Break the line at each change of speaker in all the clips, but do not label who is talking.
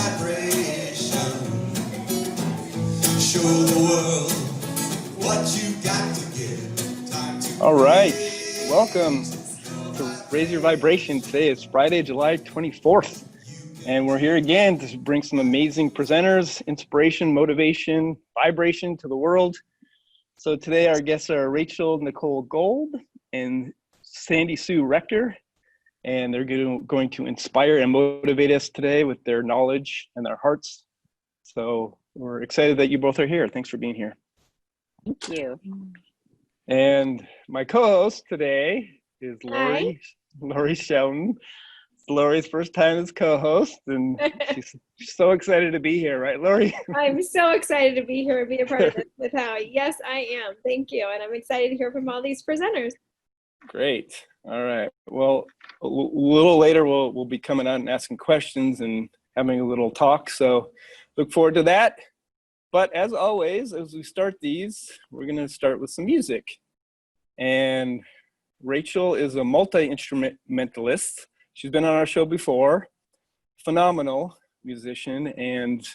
vibration. Show the world what you got to give. Time to
All right, welcome to Raise Your Vibration. Today is Friday, July 24th, and we're here again to bring some amazing presenters, inspiration, motivation, vibration to the world. So today our guests are Nicole Gold and Sandy Sue Rector, and they're going to inspire and motivate us today with their knowledge and their hearts. So we're excited that you both are here. Thanks for being here.
Thank you.
And my co-host today is Laurie Shelton. It's Laurie's first time as co-host, and she's so excited to be here, right, Laurie?
I'm so excited to be here and be a part of this with Howie. Yes, I am. Thank you. And I'm excited to hear from all these presenters.
Great. All right. Well, a little later, we'll be coming out and asking questions and having a little talk. So look forward to that. But as always, as we start these, we're going to start with some music. And Rachael is a multi-instrumentalist. She's been on our show before. Phenomenal musician, and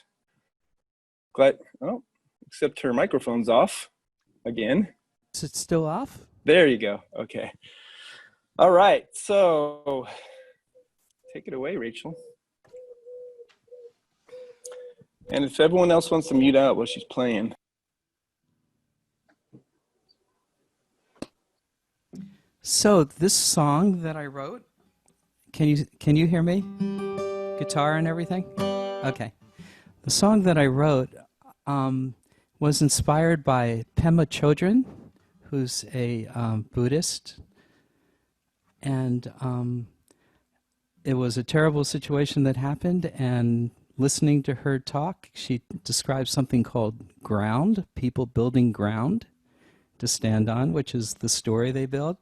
except her microphone's off again.
Is it still off?
There you go. Okay. All right. So take it away, Rachael. And if everyone else wants to mute out while she's playing.
So this song that I wrote, can you hear me? Guitar and everything? Okay. The song that I wrote was inspired by Pema Chodron, who's a Buddhist. And it was a terrible situation that happened, and listening to her talk, she described something called ground, people building ground to stand on, which is the story they build.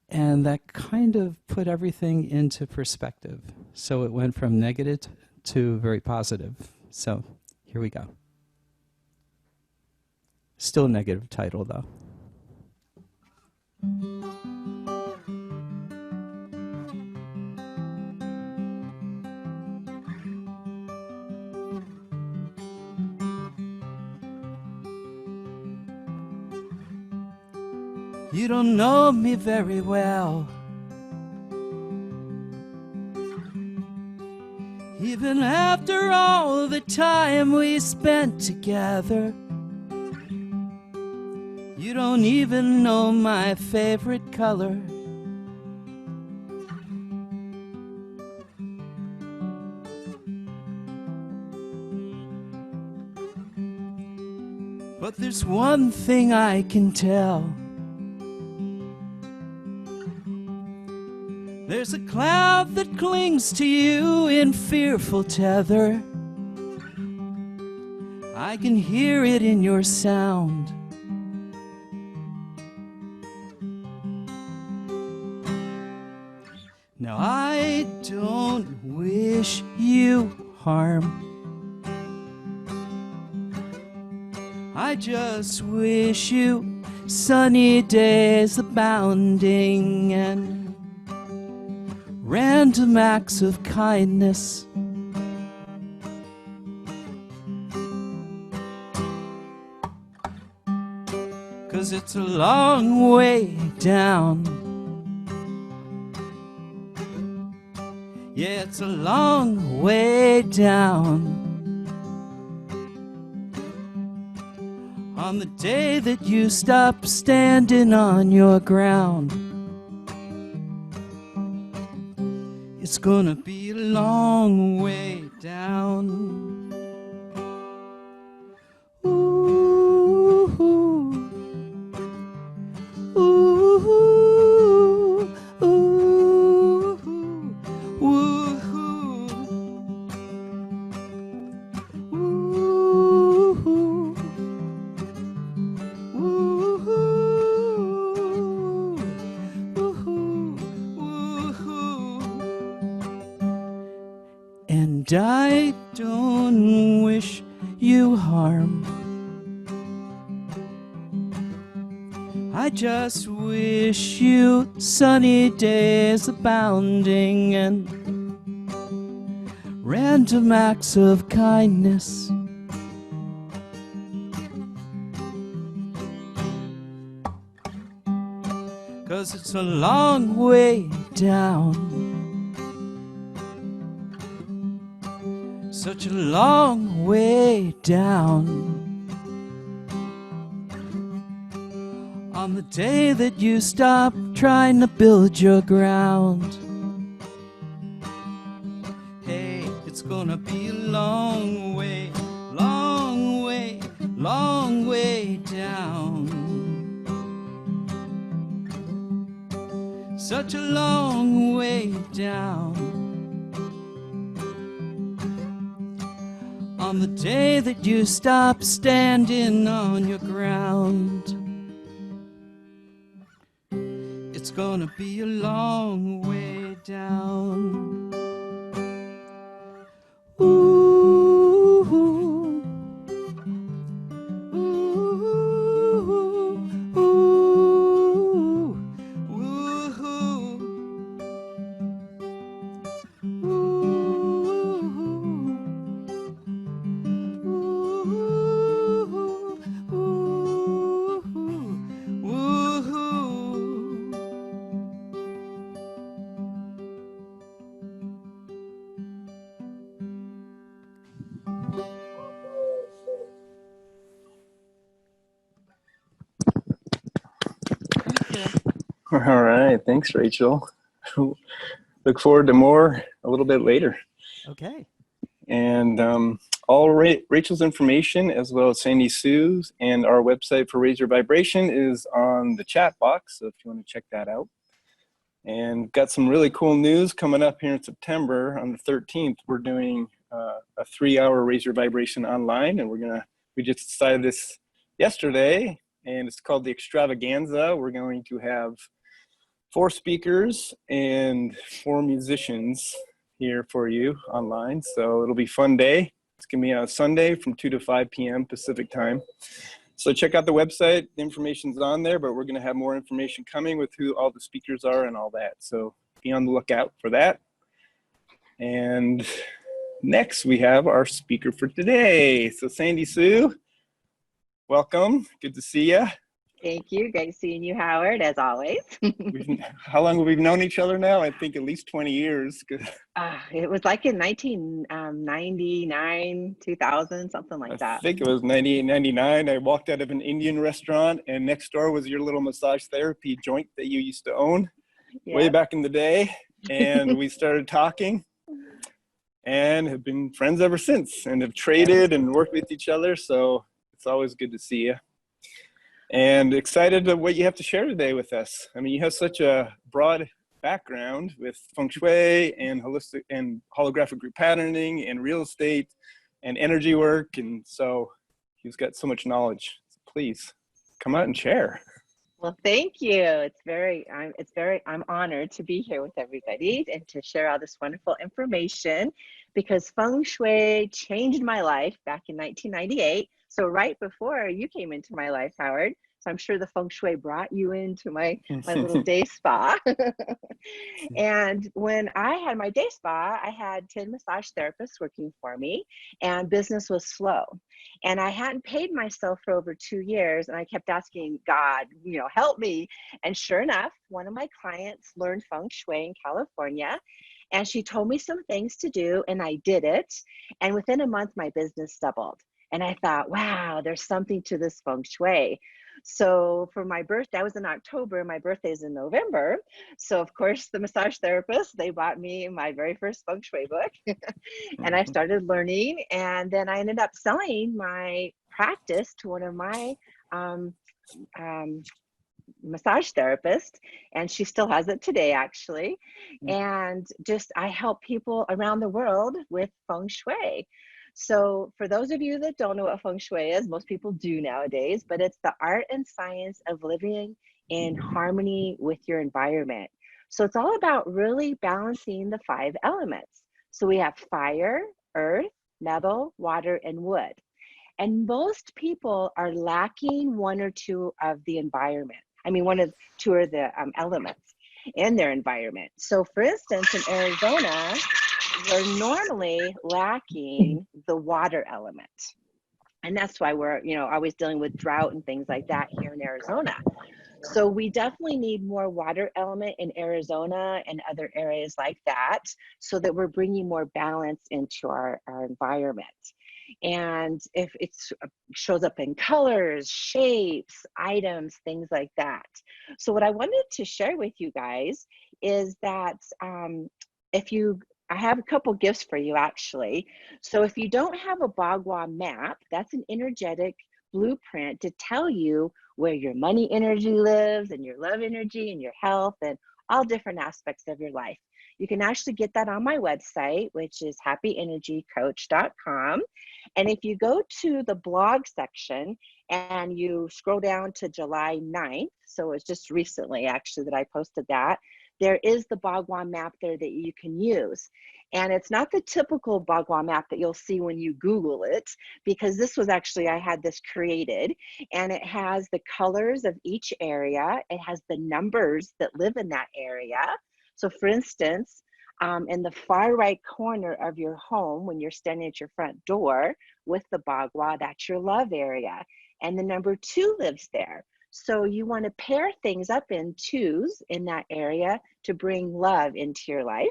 And that kind of put everything into perspective. So it went from negative to very positive. So here we go. Still a negative title, though. You don't know me very well, even after all the time we spent together. You don't even know my favorite color. But there's one thing I can tell. There's a cloud that clings to you in fearful tether. I can hear it in your sound. Now I don't wish you harm. I just wish you sunny days abounding and random acts of kindness. Cause it's a long way down. Yeah, it's a long way down. On the day that you stop standing on your ground, it's gonna be a long way down. Ooh, ooh, ooh, ooh, ooh, and I don't wish you harm. I just wish you sunny days abounding and random acts of kindness. Cause it's a long way down, such a long way down. On the day that you stop trying to build your ground, hey, it's gonna be a long way, long way, long way down. Such a long way down. On the day that you stop standing on your ground, it's gonna be a long way down. Ooh, ooh, ooh, ooh,
All right. Thanks, Rachel. Look forward to more a little bit later.
Okay.
And all Rachel's information, as well as Sandy Sue's and our website for Raise Your Vibration, is on the chat box. So if you want to check that out. And got some really cool news coming up here in September. On the 13th, we're doing a 3-hour Raise Your Vibration online. And we just decided this yesterday, and it's called the Extravaganza. We're going to have 4 speakers and 4 musicians here for you online. So it'll be a fun day. It's going to be on a Sunday from 2 to 5 p.m. Pacific time. So check out the website. The information's on there, but we're going to have more information coming with who all the speakers are and all that. So be on the lookout for that. And next we have our speaker for today. So Sandy Sue, welcome. Good to see you.
Thank you. Great seeing you, Howard, as always.
How long have we known each other now? I think at least 20 years.
It was like in 1999, 2000, something like that.
I think it was 98, 99. I walked out of an Indian restaurant, and next door was your little massage therapy joint that you used to own way back in the day. And we started talking and have been friends ever since, and have traded and worked with each other. So it's always good to see you. And excited to what you have to share today with us. I mean, you have such a broad background with feng shui and holistic and holographic group patterning and real estate and energy work. And so he's got so much knowledge. So please come out and share.
Well, thank you. I'm honored to be here with everybody and to share all this wonderful information, because feng shui changed my life back in 1998. So right before you came into my life, Howard. So I'm sure the feng shui brought you into my little day spa. And when I had my day spa, I had 10 massage therapists working for me, and business was slow. And I hadn't paid myself for over 2 years, and I kept asking God, help me. And sure enough, one of my clients learned feng shui in California, and she told me some things to do, and I did it. And within a month, my business doubled. And I thought, wow, there's something to this feng shui. So for my birthday, I was in October, my birthday is in November. So of course, the massage therapist, they bought me my very first feng shui book. And I started learning. And then I ended up selling my practice to one of my massage therapist, and she still has it today, actually. And I help people around the world with feng shui. So for those of you that don't know what feng shui is, most people do nowadays, but it's the art and science of living in harmony with your environment. So it's all about really balancing the 5 elements. So we have fire, earth, metal, water, and wood. And most people are lacking 1 or 2 of the environment. I mean, 1 or 2 of the elements in their environment. So for instance, in Arizona, we're normally lacking the water element. And that's why we're, always dealing with drought and things like that here in Arizona. So we definitely need more water element in Arizona and other areas like that, so that we're bringing more balance into our environment. And if it shows up in colors, shapes, items, things like that. So what I wanted to share with you guys is that I have a couple gifts for you actually. So if you don't have a Bagua map, that's an energetic blueprint to tell you where your money energy lives and your love energy and your health and all different aspects of your life. You can actually get that on my website, which is happyenergycoach.com. And if you go to the blog section and you scroll down to July 9th, so it's just recently actually that I posted that, there is the Bagua map there that you can use. And it's not the typical Bagua map that you'll see when you Google it, because this was actually, I had this created, and it has the colors of each area. It has the numbers that live in that area. So for instance, in the far right corner of your home, when you're standing at your front door with the Bagua, that's your love area. And the number 2 lives there. So you want to pair things up in 2s in that area to bring love into your life.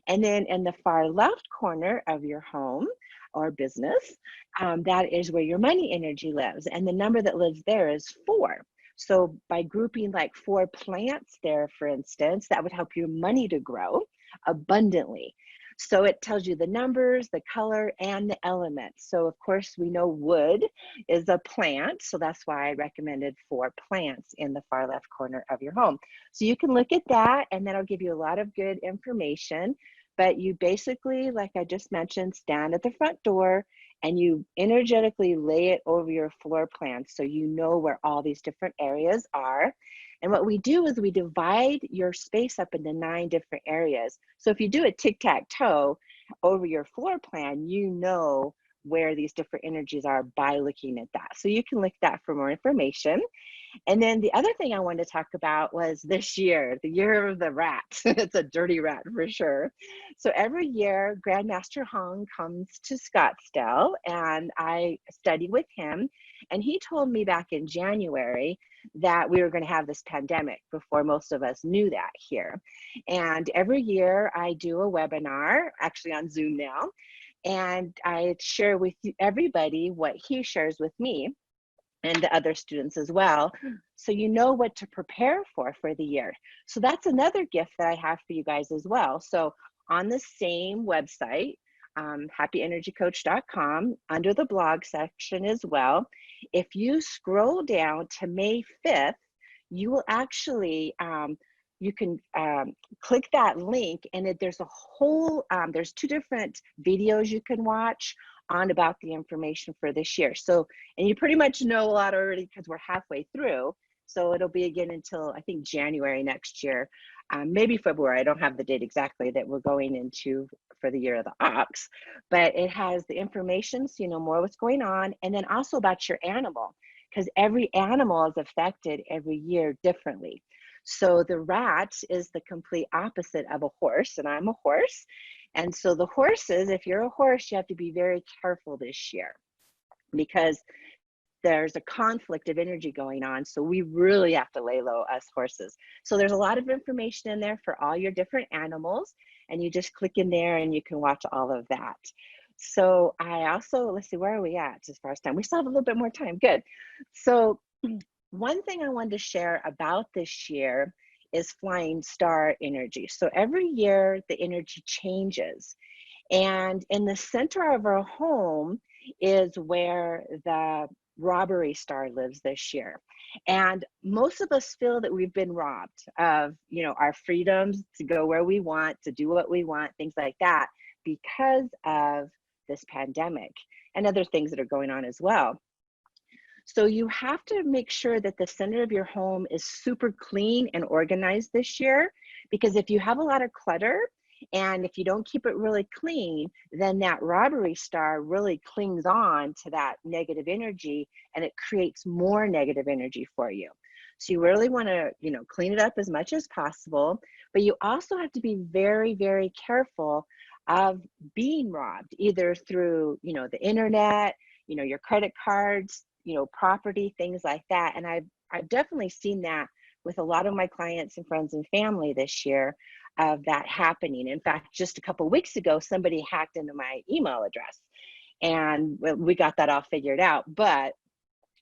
And then in the far left corner of your home or business, that is where your money energy lives. And the number that lives there is 4. So by grouping like 4 plants there, for instance, that would help your money to grow abundantly. So it tells you the numbers, the color, and the elements. So of course we know wood is a plant. So that's why I recommended 4 plants in the far left corner of your home. So you can look at that, and that'll give you a lot of good information. But you basically, like I just mentioned, stand at the front door and you energetically lay it over your floor plan so you know where all these different areas are. And what we do is we divide your space up into 9 different areas. So if you do a tic-tac-toe over your floor plan, you know where these different energies are by looking at that. So you can look at that for more information. And then the other thing I wanted to talk about was this year, the year of the rat. It's a dirty rat for sure. So every year, Grandmaster Hong comes to Scottsdale and I study with him. And he told me back in January that we were going to have this pandemic before most of us knew that here. And every year I do a webinar, actually on Zoom now, and I share with everybody what he shares with me and the other students as well, so you know what to prepare for the year. So that's another gift that I have for you guys as well. So on the same website, happyenergycoach.com, under the blog section as well, if you scroll down to May 5th, you will actually, you can click that link, and there's a whole, there's 2 different videos you can watch on about the information for this year. So, and you pretty much know a lot already because we're halfway through. So it'll be again until I think January next year, maybe February. I don't have the date exactly that we're going into for the year of the ox, but it has the information so you know more what's going on, and then also about your animal, because every animal is affected every year differently. So the rat is the complete opposite of a horse, and I'm a horse. And so the horses, if you're a horse, you have to be very careful this year because there's a conflict of energy going on. So we really have to lay low, us horses. So there's a lot of information in there for all your different animals, and you just click in there and you can watch all of that. So I also, let's see, where are we at as far as time? We still have a little bit more time. Good. So one thing I wanted to share about this year is flying star energy. So every year the energy changes, and in the center of our home is where the robbery star lives this year. And most of us feel that we've been robbed of, our freedoms to go where we want, to do what we want, things like that, because of this pandemic and other things that are going on as well. So you have to make sure that the center of your home is super clean and organized this year, because if you have a lot of clutter and if you don't keep it really clean, then that robbery star really clings on to that negative energy and it creates more negative energy for you. So you really want to, clean it up as much as possible, but you also have to be very, very careful of being robbed, either through, the internet, your credit cards, property, things like that. And I've definitely seen that with a lot of my clients and friends and family this year of that happening. In fact, just a couple of weeks ago, somebody hacked into my email address, and we got that all figured out, but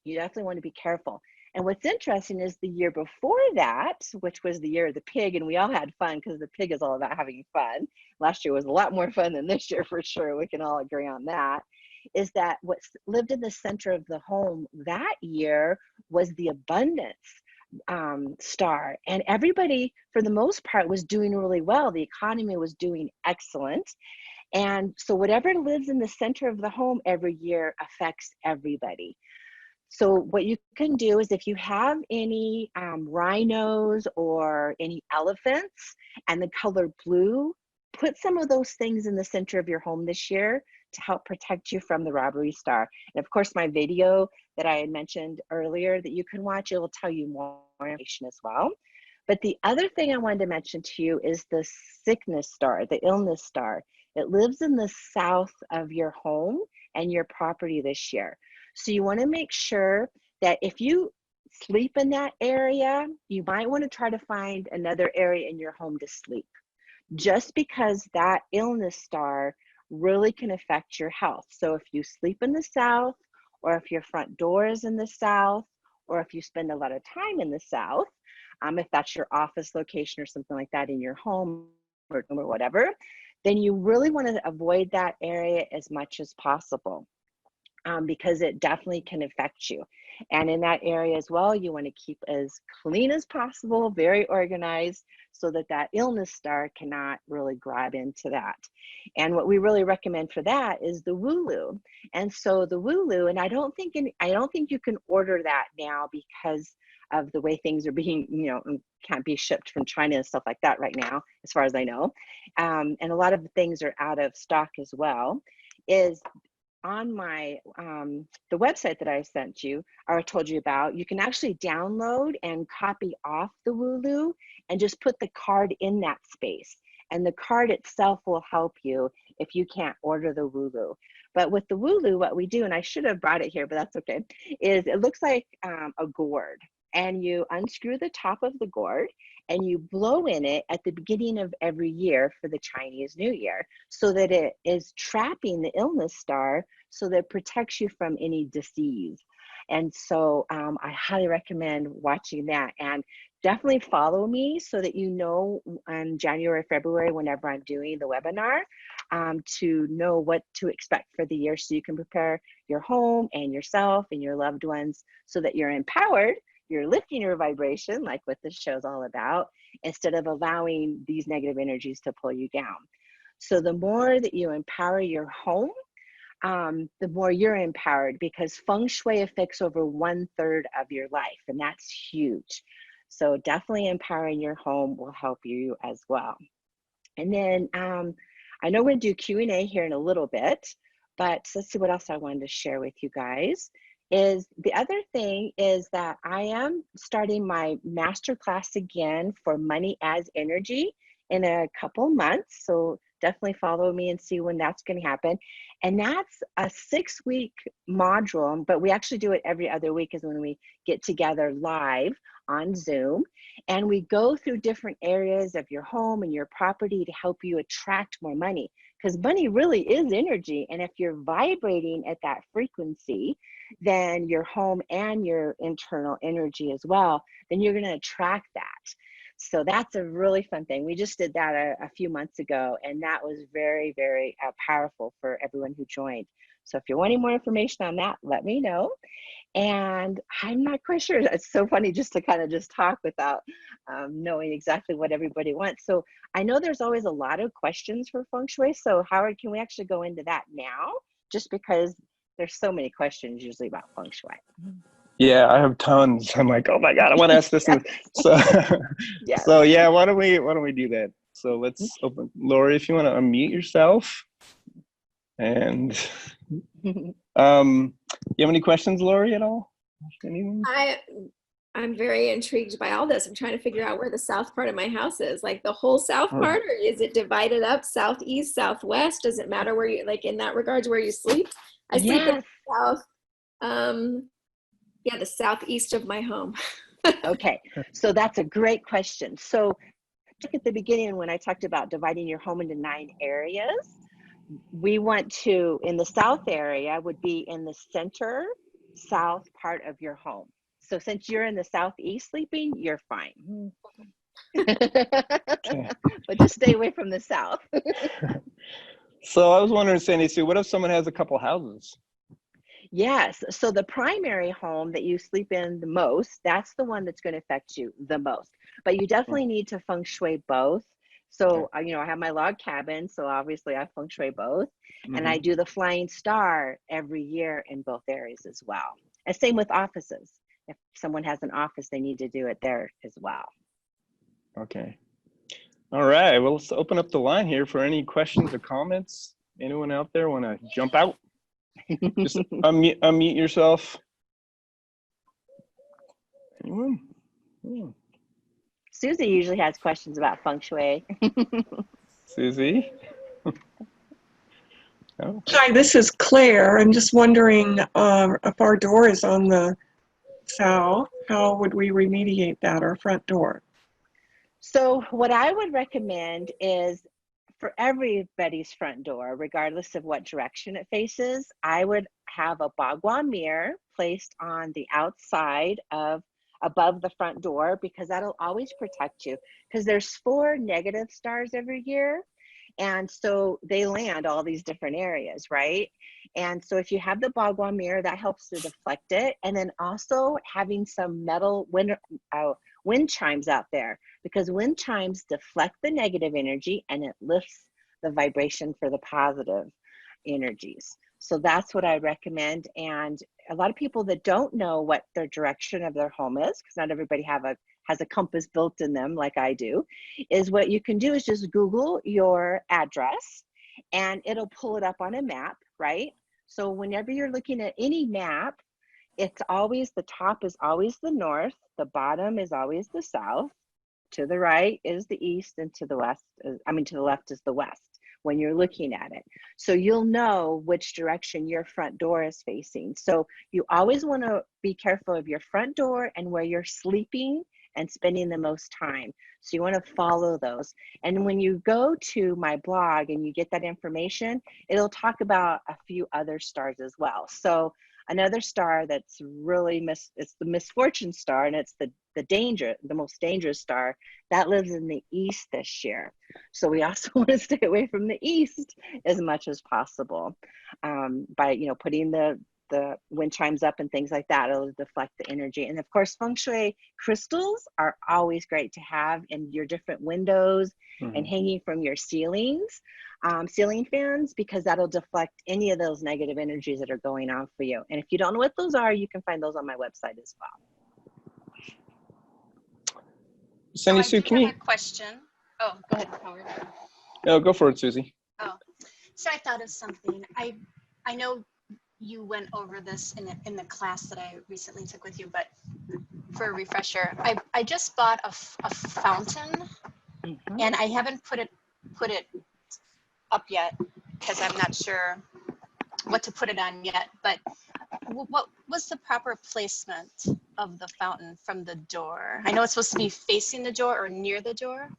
you definitely want to be careful. And what's interesting is the year before that, which was the year of the pig, and we all had fun because the pig is all about having fun. Last year was a lot more fun than this year for sure. We can all agree on that. Is that what lived in the center of the home that year was the abundance star. And everybody, for the most part, was doing really well. The economy was doing excellent. And so whatever lives in the center of the home every year affects everybody. So what you can do is, if you have any rhinos or any elephants and the color blue, put some of those things in the center of your home this year to help protect you from the robbery star. And of course, my video that I had mentioned earlier that you can watch, it will tell you more information as well. But the other thing I wanted to mention to you is the sickness star, the illness star. It lives in the south of your home and your property this year. So you want to make sure that if you sleep in that area, you might want to try to find another area in your home to sleep, just because that illness star really can affect your health. So if you sleep in the south, or if your front door is in the south, or if you spend a lot of time in the south, if that's your office location or something like that in your home or whatever, then you really want to avoid that area as much as possible. Because it definitely can affect you. And in that area as well, you want to keep as clean as possible, very organized, so that that illness star cannot really grab into that. And what we really recommend for that is the Wooloo. And so the Wooloo, and I don't think you can order that now because of the way things are being, can't be shipped from China and stuff like that right now, as far as I know. And a lot of things are out of stock as well. Is on my the website that I sent you or I told you about, you can actually download and copy off the Wooloo and just put the card in that space. And the card itself will help you if you can't order the Wooloo. But with the Wooloo, what we do, and I should have brought it here, but that's okay, is it looks like a gourd. And you unscrew the top of the gourd and you blow in it at the beginning of every year for the Chinese New Year, so that it is trapping the illness star, so that it protects you from any disease. And so I highly recommend watching that, and definitely follow me so that you know in January, February, whenever I'm doing the webinar, to know what to expect for the year, so you can prepare your home and yourself and your loved ones so that you're empowered. You're lifting your vibration, like what this show is all about, instead of allowing these negative energies to pull you down. So the more that you empower your home, the more you're empowered, because feng shui affects over 1/3 of your life, and that's huge. So definitely empowering your home will help you as well. And then I know we're going to do Q&A here in a little bit, but let's see what else I wanted to share with you guys. Is the other thing is that I am starting my masterclass again for money as energy in a couple months. So definitely follow me and see when that's going to happen. And that's a 6-week module, but we actually do it every other week, is when we get together live on Zoom. And we go through different areas of your home and your property to help you attract more money, because money really is energy. And if you're vibrating at that frequency, then your home and your internal energy as well, then you're going to attract that. So that's a really fun thing. We just did that a few months ago, and that was very, very powerful for everyone who joined. So if you're wanting more information on that, let me know. And I'm not quite sure. It's so funny just to kind of just talk without knowing exactly what everybody wants. So I know there's always a lot of questions for feng shui. So Howard, can we actually go into that now? Just because there's so many questions usually about feng shui.
Yeah, I have tons. I'm like, oh my God, I want to ask this. So,
Yes.
so yeah, why don't we do that? So let's open. Laurie, if you want to unmute yourself. And you have any questions, Laurie, at all? Anyone?
I'm very intrigued by all this. I'm trying to figure out where the south part of my house is, like the whole south part, or is it divided up southeast, southwest? Does it matter where you, like in that regards, where you sleep? I sleep in
Yes.
the south, yeah, the southeast of my home.
Okay, so that's a great question. So look at the beginning when I talked about dividing your home into 9 areas. We want to, in the south area, would be in the center south part of your home. So since you're in the southeast sleeping, you're fine.
Okay.
But just stay away from the south.
So I was wondering, Sandy Sue, what if someone has a couple houses?
Yes, so the primary home that you sleep in the most, that's the one that's going to affect you the most. But you definitely need to feng shui both. So, you know, I have my log cabin, so obviously I feng shui both. And I do the flying star every year in both areas as well. And same with offices. If someone has an office, they need to do it there as well.
Okay. All right. Well, let's open up the line here for any questions or comments. Anyone out there want to jump out? Just unmute yourself. Anyone? Yeah.
Susie usually has questions about feng shui.
Susie? Oh.
Hi, this is Claire. I'm just wondering if our door is on the south, how would we remediate that, our front door?
So what I would recommend is for everybody's front door, regardless of what direction it faces, I would have a bagua mirror placed on the outside of above the front door, because that'll always protect you, because there's 4 negative stars every year. And so they land all these different areas, right? And so if you have the bagua mirror, that helps to deflect it. And then also having some metal wind chimes out there, because wind chimes deflect the negative energy and it lifts the vibration for the positive energies. So that's what I recommend. And a lot of people that don't know what their direction of their home is, because not everybody has a compass built in them like I do, is what you can do is just Google your address and it'll pull it up on a map, right? So whenever you're looking at any map, it's always, the top is always the north, the bottom is always the south, to the right is the east, and to the west, to the left is the west when you're looking at it. So you'll know which direction your front door is facing. So you always want to be careful of your front door and where you're sleeping and spending the most time. So you want to follow those. And when you go to my blog and you get that information, it'll talk about a few other stars as well. So another star that's really it's the misfortune star, and it's the most dangerous star that lives in the east this year. So we also want to stay away from the east as much as possible by putting the wind chimes up and things like that. It'll deflect the energy. And of course, feng shui crystals are always great to have in your different windows and hanging from your ceilings, ceiling fans, because that'll deflect any of those negative energies that are going on for you. And if you don't know what those are, you can find those on my website as well.
Sandy Sue, can you?
I have a question. Oh, go ahead, Howard.
No, go for it, Susie.
Oh, so I thought of something. I know you went over this in the class that I recently took with you, but for a refresher, I just bought a fountain, and I haven't put it up yet because I'm not sure what to put it on yet. But what was the proper placement of the fountain from the door? I know it's supposed to be facing the door or near the door.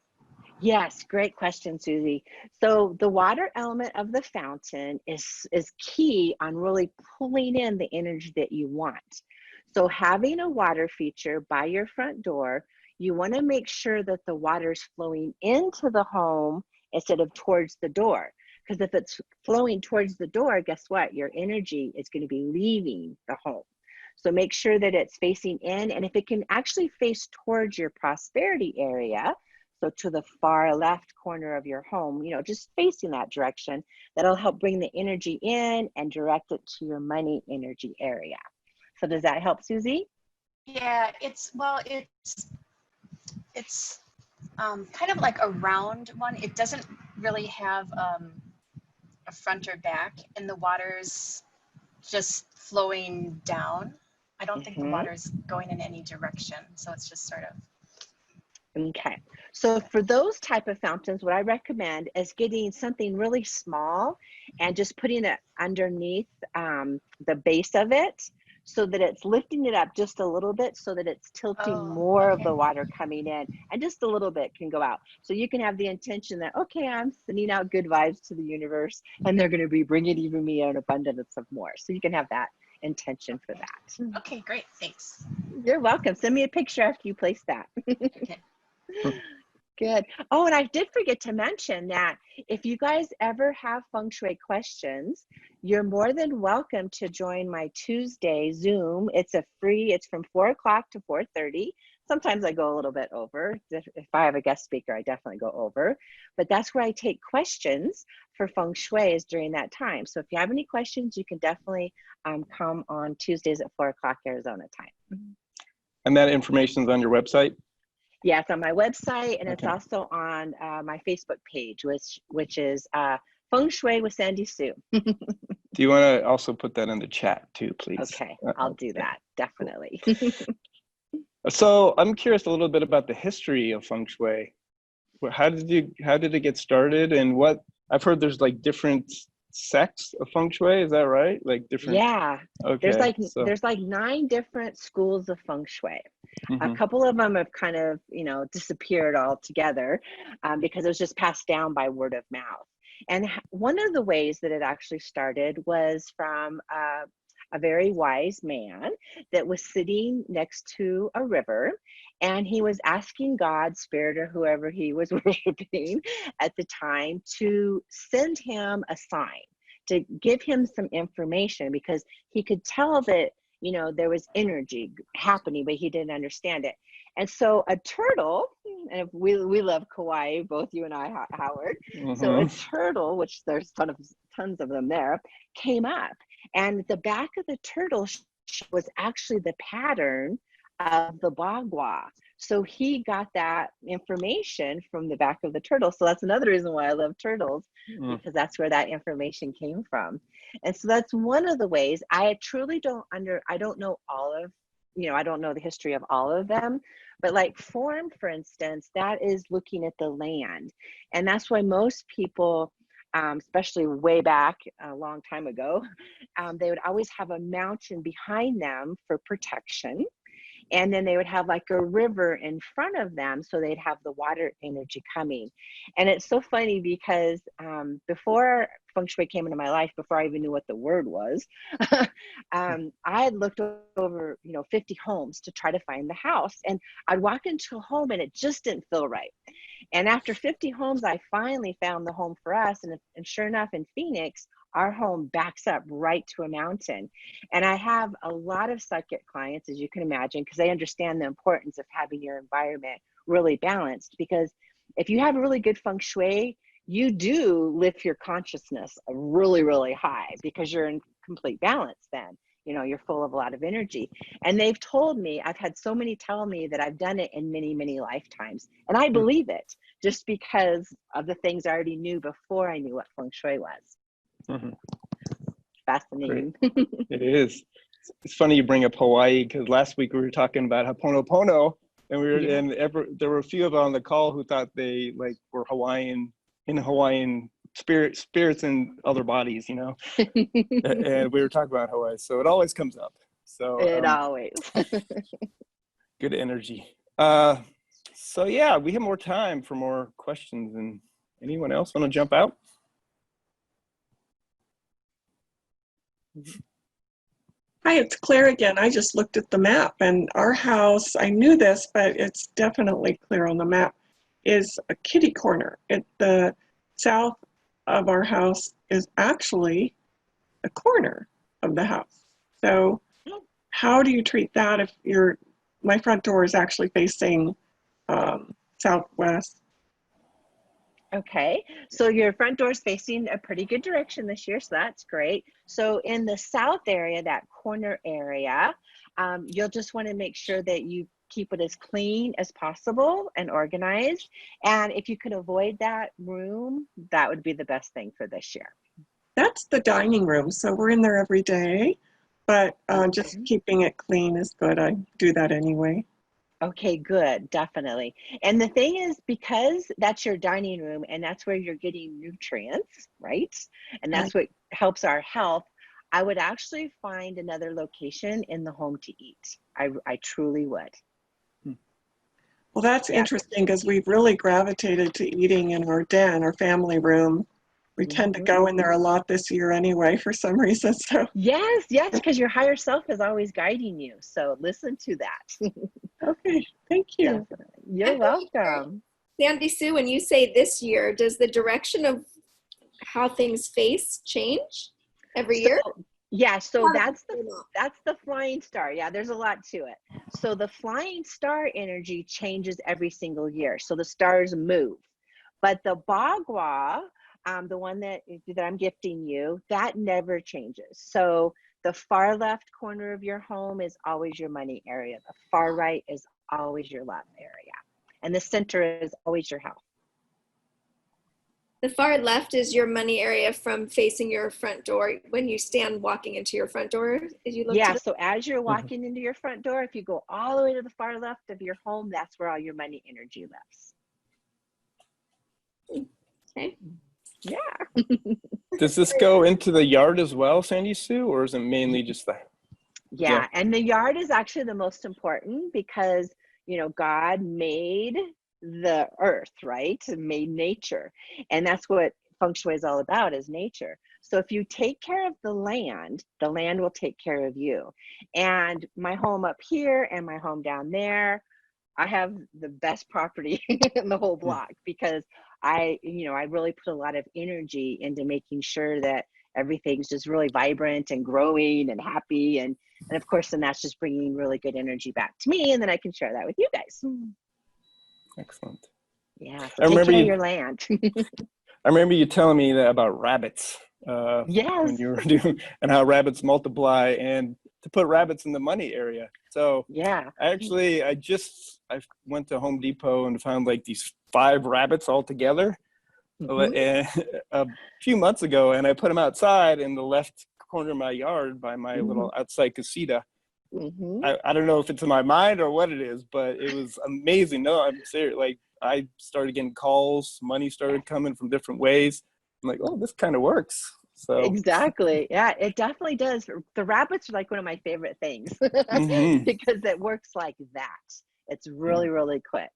Yes, great question, Susie. So the water element of the fountain is key on really pulling in the energy that you want. So having a water feature by your front door, you want to make sure that the water is flowing into the home instead of towards the door. Because if it's flowing towards the door, guess what? Your energy is going to be leaving the home. So make sure that it's facing in, and if it can actually face towards your prosperity area, so to the far left corner of your home, just facing that direction, that'll help bring the energy in and direct it to your money energy area. So does that help, Susie?
Yeah, it's kind of like a round one. It doesn't really have a front or back, and the water's just flowing down. I don't think the water's going in any direction. So it's just sort of.
Okay, so for those type of fountains, what I recommend is getting something really small and just putting it underneath the base of it so that it's lifting it up just a little bit so that it's tilting more of the water coming in, and just a little bit can go out. So you can have the intention that, okay, I'm sending out good vibes to the universe and they're going to be bringing even me an abundance of more. So you can have that intention for that.
Okay, great. Thanks.
You're welcome. Send me a picture after you place that.
Okay.
Good. Oh, and I did forget to mention that if you guys ever have feng shui questions, you're more than welcome to join my Tuesday Zoom. It's from 4 o'clock to 4:30. Sometimes I go a little bit over. If I have a guest speaker, I definitely go over. But that's where I take questions for feng shui is during that time. So if you have any questions, you can definitely come on Tuesdays at 4 o'clock Arizona time.
And that information is on your website?
Yeah, it's on my website, and it's also on my Facebook page, which is Feng Shui with Sandy Sue.
Do you want to also put that in the chat too, please?
Okay, I'll do that, definitely.
So I'm curious a little bit about the history of Feng Shui. How did it get started, and what I've heard there's like different sects of Feng Shui, is that right? Like different.
Yeah.
Okay.
There's like 9 different schools of Feng Shui. A couple of them have kind of, disappeared altogether because it was just passed down by word of mouth. And one of the ways that it actually started was from a very wise man that was sitting next to a river, and he was asking God, Spirit, or whoever he was worshiping at the time to send him a sign, to give him some information, because he could tell that there was energy happening, but he didn't understand it. And so a turtle, and we love Kauai, both you and I, Howard. So a turtle, which there's tons of them there, came up, and the back of the turtle was actually the pattern of the bagua. So he got that information from the back of the turtle. So that's another reason why I love turtles, because that's where that information came from. And so that's one of the ways. I truly I don't know all of, I don't know the history of all of them, but like form, for instance, that is looking at the land. And that's why most people, especially way back a long time ago, they would always have a mountain behind them for protection. And then they would have like a river in front of them, so they'd have the water energy coming. And it's so funny because before Feng Shui came into my life, before I even knew what the word was, I had looked over 50 homes to try to find the house. And I'd walk into a home and it just didn't feel right. And after 50 homes, I finally found the home for us. And sure enough, in Phoenix, our home backs up right to a mountain. And I have a lot of psychic clients, as you can imagine, because they understand the importance of having your environment really balanced. Because if you have a really good feng shui, you do lift your consciousness really, really high, because you're in complete balance then. You're full of a lot of energy. And they've told me, I've had so many tell me that I've done it in many, many lifetimes. And I believe it, just because of the things I already knew before I knew what feng shui was. Fascinating.
It is. It's funny you bring up Hawaii, because last week we were talking about Ho'oponopono, and there were a few of them on the call who thought they were Hawaiian spirits in other bodies, and we were talking about Hawaii, so it always comes up. So
it always.
Good energy. So yeah, we have more time for more questions. And anyone else want to jump out?
Hi, it's Claire again. I just looked at the map, and our house, I knew this, but it's definitely clear on the map, is a kitty corner. The south of our house is actually a corner of the house. So how do you treat that if my front door is actually facing southwest?
Okay, so your front door is facing a pretty good direction this year, so that's great. So in the south area, that corner area, you'll just want to make sure that you keep it as clean as possible and organized. And if you could avoid that room, that would be the best thing for this year.
That's the dining room, so we're in there every day. but just
Okay.
keeping it clean is good. I do that anyway.
Okay, good, definitely. And the thing is, because that's your dining room and that's where you're getting nutrients, right? And
Right.
that's what helps our health. I would actually find another location in the home to eat. I truly would.
Well, that's
Yeah.
interesting because we've really gravitated to eating in our den, our family room. We tend to
Mhm.
go in there a lot this year anyway for some reason. So,
Yes, yes, because your higher self is always guiding you. So listen to that.
okay, thank you.
Definitely. You're
I'm really curious,
welcome.
Sandy Sue, when you say this year, does the direction of how things face change every
So
year?
yeah, so
Not
that's
every year.
the flying star. Yeah, there's a lot to it. So the flying star energy changes every single year. So the stars move. But the Bagua, the one that I'm gifting you, that never changes. So the far left corner of your home is always your money area. The far right is always your love area. And the center is always your health.
The far left is your money area from facing your front door. When you stand walking into your front door, as you look to
Yeah,
the
so as you're
Mhm.
walking into your front door, if you go all the way to the far left of your home, that's where all your money energy lives.
okay.
Yeah.
Does this go into the yard as well, Sandy Sue, or is it mainly just the? Yeah.
Yeah, and the yard is actually the most important because, God made the earth, right? And made nature. And that's what feng shui is all about, is nature. So if you take care of the land will take care of you. And my home up here and my home down there, I have the best property in the whole block because I really put a lot of energy into making sure that everything's just really vibrant and growing and happy. And of course, then that's just bringing really good energy back to me. And then I can share that with you guys.
Excellent.
Yeah. So
I
take
remember
care of
you.
your land.
I remember you telling me that about rabbits
Yes.
when you were doing, and how rabbits multiply, and to put rabbits in the money area. So
Yeah.
actually, I went to Home Depot and found like these 5 rabbits all together
Mhm.
a few months ago, and I put them outside in the left corner of my yard by my
Mhm.
little outside casita.
Mhm.
I don't know if it's in my mind or what it is, but it was amazing. No, I'm serious. Like, I started getting calls, money started coming from different ways. I'm like, oh, this kind of works. So,
Exactly. Yeah, it definitely does. The rabbits are like one of my favorite things
hmm
because it works like that. It's
yeah.
really, really quick.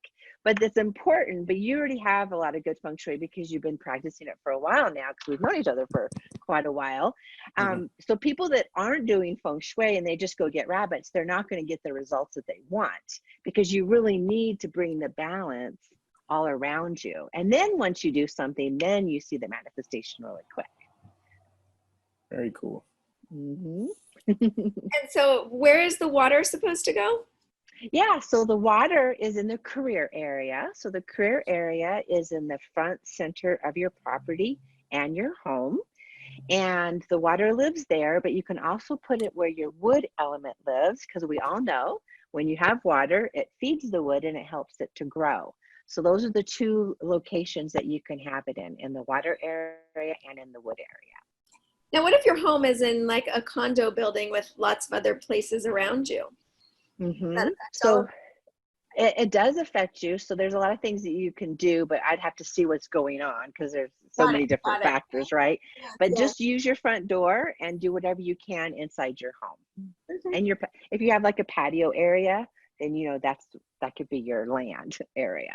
But it's important, but you already have a lot of good feng shui because you've been practicing it for a while now because we've known each other for quite a while.
hmm
So people that aren't doing feng shui and they just go get rabbits, they're not going to get the results that they want because you really need to bring the balance all around you. And then once you do something, then you see the manifestation really quick.
Very cool.
Mhm.
And so where is the water supposed to go?
Yeah, so the water is in the career area. So the career area is in the front center of your property and your home. And the water lives there, but you can also put it where your wood element lives because we all know when you have water, it feeds the wood and it helps it to grow. So those are the 2 locations that you can have it in the water area and in the wood area.
Now, what if your home is in like a condo building with lots of other places around you? Does that
Mm-hmm.
affect all
So
of
it does affect you. So there's a lot of things that you can do, but I'd have to see what's going on because there's so
Got it.
many different
Got it.
factors, right? But
Yeah.
just use your front door and do whatever you can inside your home.
Okay.
And if you have like a patio area, then that could be your land area.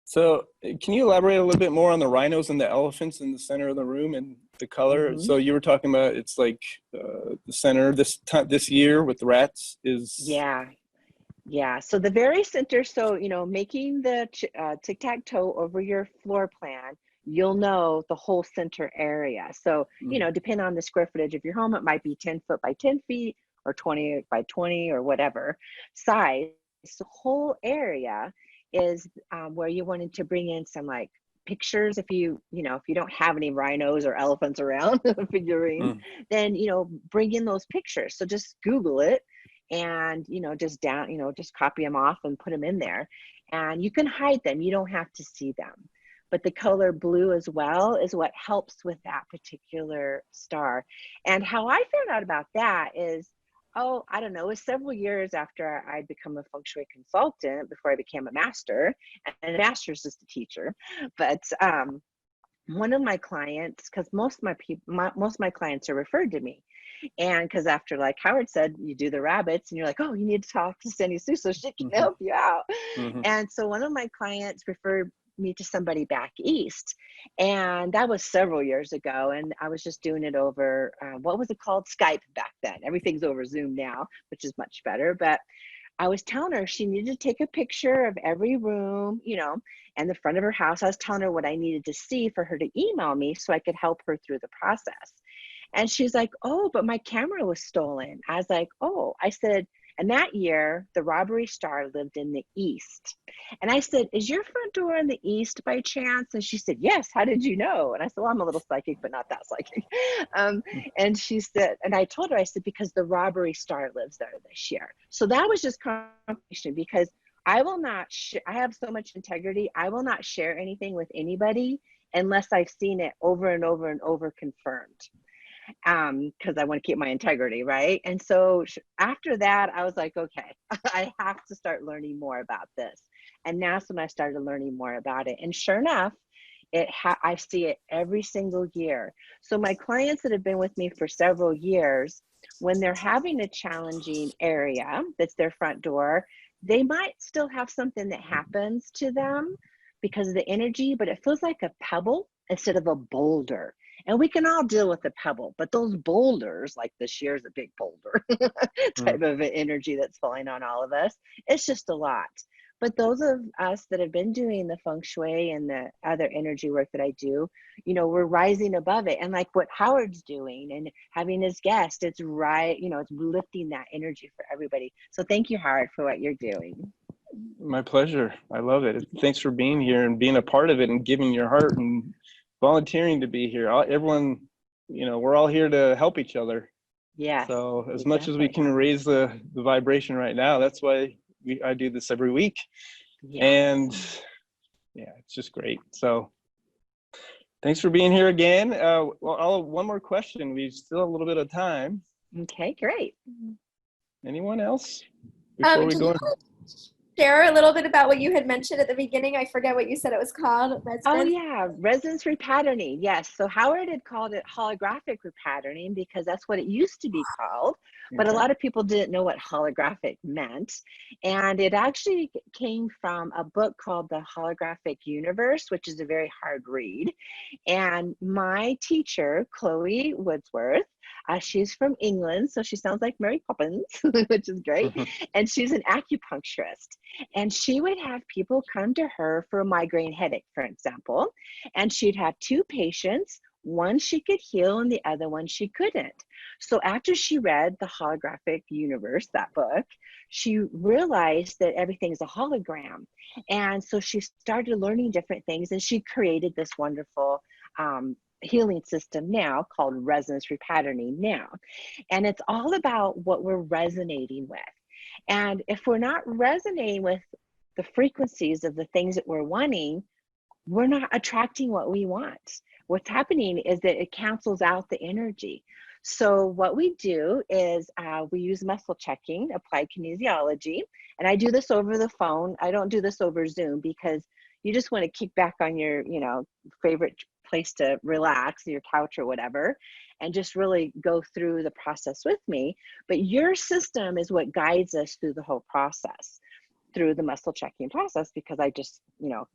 So, can you elaborate a little bit more on the rhinos and the elephants in the center of the room and the color?
Mm-hmm.
So you were talking about it's like the center this year with the rats is.
Yeah. Yeah. So the very center, so, making the tic-tac-toe over your floor plan, you'll know the whole center area. So, depending on the square footage of your home, it might be 10 foot by 10 feet or 20 by 20 or whatever size. The whole area is where you wanted to bring in some like pictures. If you don't have any rhinos or elephants around figurines,
Mm.
then, bring in those pictures. So just Google it and just copy them off and put them in there, and you can hide them. You don't have to see them, but the color blue as well is what helps with that particular star. And how I found out about that is, oh, I don't know, it was several years after I'd become a feng shui consultant before I became a master, and a master's just a teacher. But one of my clients, because most of my clients are referred to me, and because after, like Howard said, you do the rabbits and you're like, oh, you need to talk to Sandy Sue so she can help you out. And so one of my clients referred me to somebody back east, and that was several years ago, and I was just doing it over what was it called, Skype back then. Everything's over Zoom now, which is much better. But I was telling her she needed to take a picture of every room, you know, and the front of her house. I was telling her what I needed to see for her to email me so I could help her through the process. And she's like, oh, but my camera was stolen. I was like, oh, I said, and that year, the robbery star lived in the east. And I said, is your front door in the east by chance? And she said, yes, how did you know? And I said, well, I'm a little psychic, but not that psychic. And she said, and I told her, I said, because the robbery star lives there this year. So that was just confirmation, because I will not, I have so much integrity. I will not share anything with anybody unless I've seen it over and over and over confirmed. Because I want to keep my integrity, right? And so after that, I was like, okay, I have to start learning more about this. And that's when I started learning more about it. And sure enough, I see it every single year. So my clients that have been with me for several years, when they're having a challenging area that's their front door, they might still have something that happens to them because of the energy, but it feels like a pebble instead of a boulder. And we can all deal with the pebble, but those boulders, like this year's a big boulder type of energy that's falling on all of us, it's just a lot. But those of us that have been doing the feng shui and the other energy work that I do, you know, we're rising above it. And like what Howard's doing and having his guest, it's right, you know, it's lifting that energy for everybody. So thank you, Howard, for what you're doing.
My pleasure. I love it. Thanks for being here and being a part of it and giving your heart and volunteering to be here. Everyone, you know, we're all here to help each other.
Yeah.
So as much as we can raise the vibration right now, that's why I do this every week. Yes. And yeah, it's just great. So thanks for being here again. Well, one more question. We still have a little bit of time.
Okay, great.
Anyone else before we go?
Share a little bit about what you had mentioned at the beginning. I forget what you said it was called.
Oh yeah, resonance repatterning. Yes. So Howard had called it holographic repatterning because that's what it used to be called. But a lot of people didn't know what holographic meant. And it actually came from a book called The Holographic Universe, which is a very hard read. And my teacher, Chloe Woodsworth, she's from England, so she sounds like Mary Poppins, which is great. And she's an acupuncturist. And she would have people come to her for a migraine headache, for example. And she'd have two patients. One she could heal and the other one she couldn't. So after she read The Holographic Universe, that book, she realized that everything's a hologram. And so she started learning different things, and she created this wonderful healing system now called resonance repatterning now. And it's all about what we're resonating with. And if we're not resonating with the frequencies of the things that we're wanting, we're not attracting what we want. What's happening is that it cancels out the energy. So what we do is we use muscle checking, applied kinesiology, and I do this over the phone. I don't do this over Zoom because you just want to kick back on your, you know, favorite place to relax, your couch or whatever, and just really go through the process with me. But your system is what guides us through the whole process, through the muscle checking process, because I just, you know,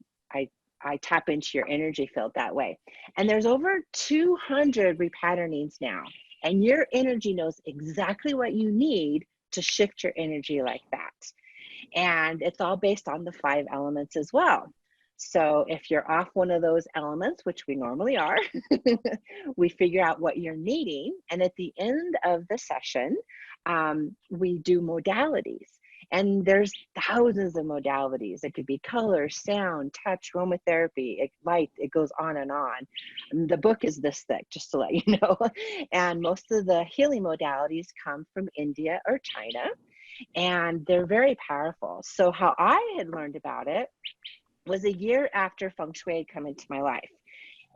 I tap into your energy field that way. And there's over 200 repatternings now, and your energy knows exactly what you need to shift your energy like that. And it's all based on the 5 elements as well. So if you're off one of those elements, which we normally are, we figure out what you're needing. And at the end of the session, we do modalities. And there's thousands of modalities. It could be color, sound, touch, aromatherapy, light, it goes on and on. And the book is this thick, just to let you know. And most of the healing modalities come from India or China, and they're very powerful. So how I had learned about it was a year after feng shui had come into my life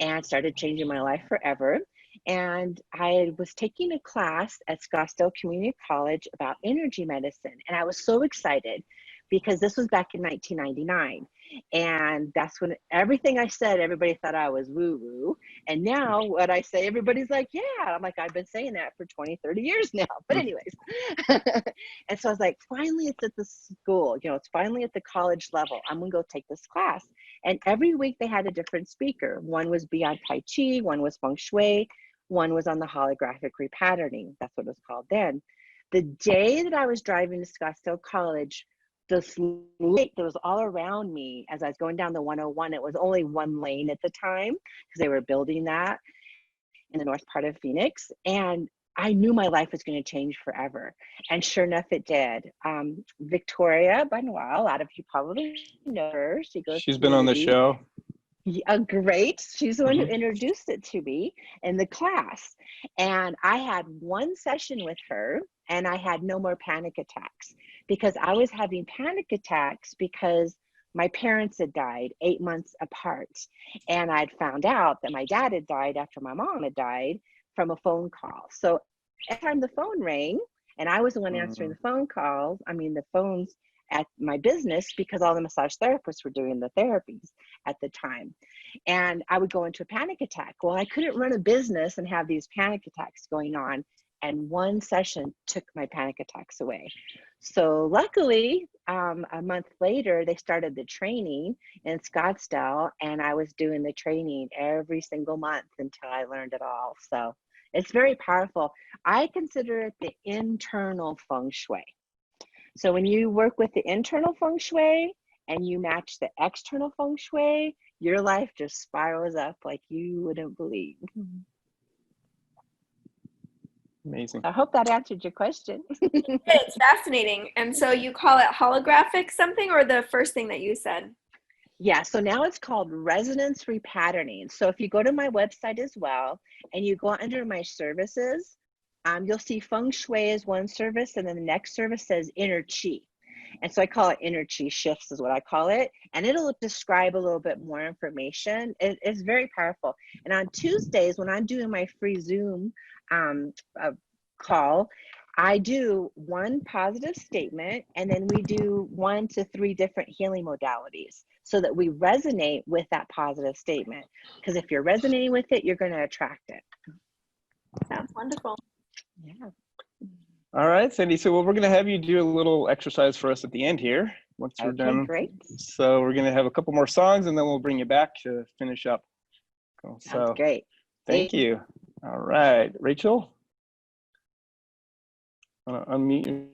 and started changing my life forever. And I was taking a class at Scottsdale Community College about energy medicine. And I was so excited because this was back in 1999. And that's when everything I said, everybody thought I was woo-woo. And now what I say, everybody's like, yeah. I'm like, I've been saying that for 20, 30 years now. But anyways. And so I was like, finally, it's at the school. You know, it's finally at the college level. I'm going to go take this class. And every week they had a different speaker. One was Beyond Tai Chi, one was Feng Shui, one was on the holographic repatterning. That's what it was called then. The day that I was driving to Scottsdale College, this light that was all around me as I was going down the 101, it was only one lane at the time because they were building that in the north part of Phoenix. And I knew my life was going to change forever. And sure enough, it did. Victoria Benoit, a lot of you probably know her.
She's been on the show.
Yeah, great. She's the one who introduced it to me in the class. And I had one session with her and I had no more panic attacks because I was having panic attacks because my parents had died 8 months apart. And I'd found out that my dad had died after my mom had died from a phone call. So every time the phone rang, and I was the one answering the phone calls, the phones at my business because all the massage therapists were doing the therapies at the time. And I would go into a panic attack. Well, I couldn't run a business and have these panic attacks going on. And one session took my panic attacks away. So luckily, a month later, they started the training in Scottsdale, and I was doing the training every single month until I learned it all. So it's very powerful. I consider it the internal feng shui. So when you work with the internal feng shui and you match the external feng shui, your life just spirals up like you wouldn't believe.
Amazing.
I hope that answered your question.
It's fascinating. And so you call it holographic something, or the first thing that you said?
Yeah, so now it's called resonance repatterning. So if you go to my website as well, and you go under my services, you'll see feng shui is one service, and then the next service says inner chi. And so I call it inner chi shifts is what I call it. And it'll describe a little bit more information. It's very powerful. And on Tuesdays, when I'm doing my free Zoom call, I do one positive statement, and then we do 1 to 3 different healing modalities so that we resonate with that positive statement. Because if you're resonating with it, you're going to attract it.
Sounds wonderful.
Yeah.
All right, Sandy. So we're going to have you do a little exercise for us at the end here once we're done.
Great.
So we're going to have a couple more songs, and then we'll bring you back to finish up. Cool.
Sounds great.
Thank you. All right, Rachel. Unmute you.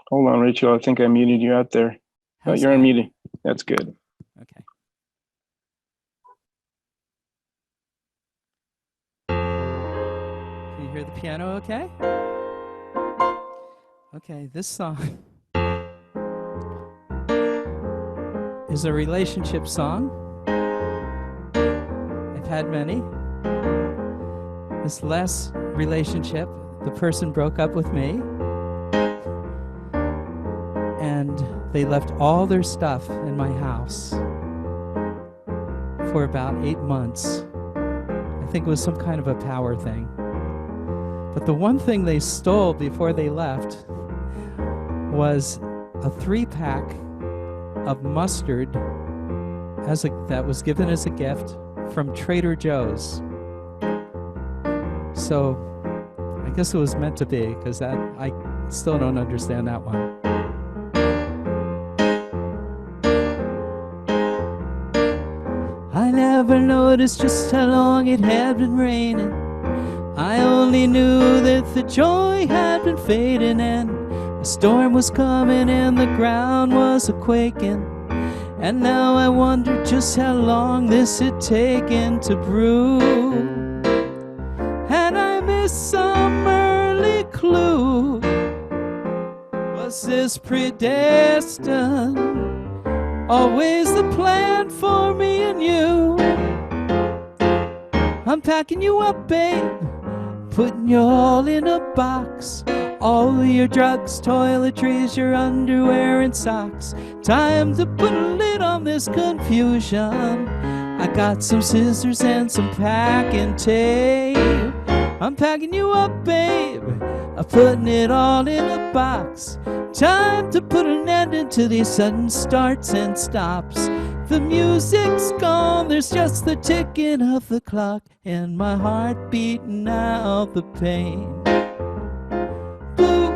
Hold on, Rachel. I think I muted you out there. Oh, you're unmuted. That's good.
Okay. Can you hear the piano okay? Okay, this song is a relationship song. I've had many. This last relationship, the person broke up with me, and they left all their stuff in my house for about 8 months. I think it was some kind of a power thing. But the one thing they stole before they left was a 3-pack of mustard that was given as a gift from Trader Joe's. So I guess it was meant to be, because I still don't understand that one. I never noticed just how long it had been raining. I only knew that the joy had been fading, and a storm was coming and the ground was a-quaking. And now I wonder just how long this had taken to brew. And I missed some early clue. Was this predestined? Always the plan for me and you. I'm packing you up, babe, putting you all in a box. All your drugs, toiletries, your underwear and socks. Time to put a lid on this confusion. I got some scissors and some packing tape. I'm packing you up, babe. I'm putting it all in a box. Time to put an end to these sudden starts and stops. The music's gone, there's just the ticking of the clock, and my heart beating out the pain. Boo,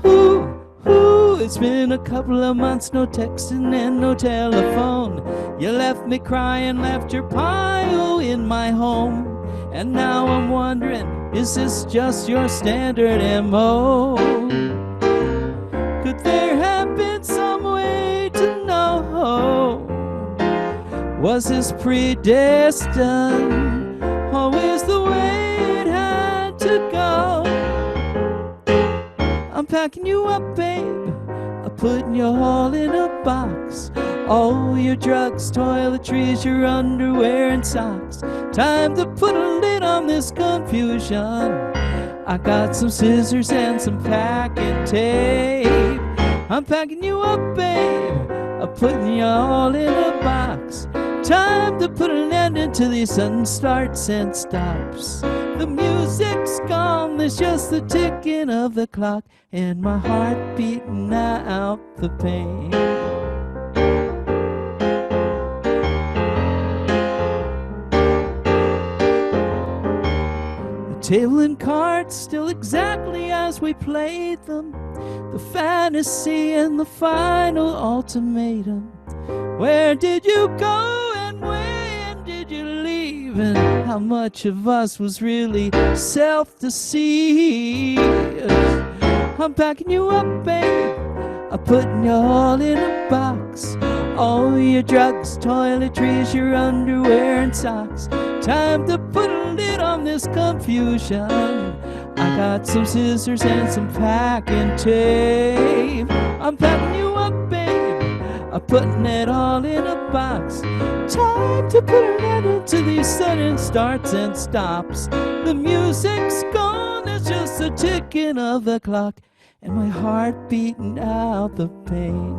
hoo, hoo, it's been a couple of months, no texting and no telephone. You left me crying, left your pile in my home. And now I'm wondering, is this just your standard MO? Could there have been some way to know? Was this predestined? Always the way it had to go. I'm packing you up, babe. I'm putting you all in a box. All your drugs, toiletries, your underwear and socks. Time to put a lid on this confusion. I got some scissors and some packing tape. I'm packing you up, babe. I'm putting you all in a box. Time to put an end to these sudden starts and stops. The music's gone, there's just the ticking of the clock, and my heart beating out the pain. The table and cards still exactly as we played them. The fantasy and the final ultimatum. Where did you go and when did you leave? And how much of us was really self-deceived? I'm packing you up, babe. I'm putting you all in a box. All your drugs, toiletries, your underwear and socks. Time to put a lid on this confusion. I got some scissors and some packing tape. I'm packing you up, babe. I'm putting it all in a box. Time to put an end to these sudden starts and stops. The music's gone, it's just the ticking of the clock, and my heart beating out the pain.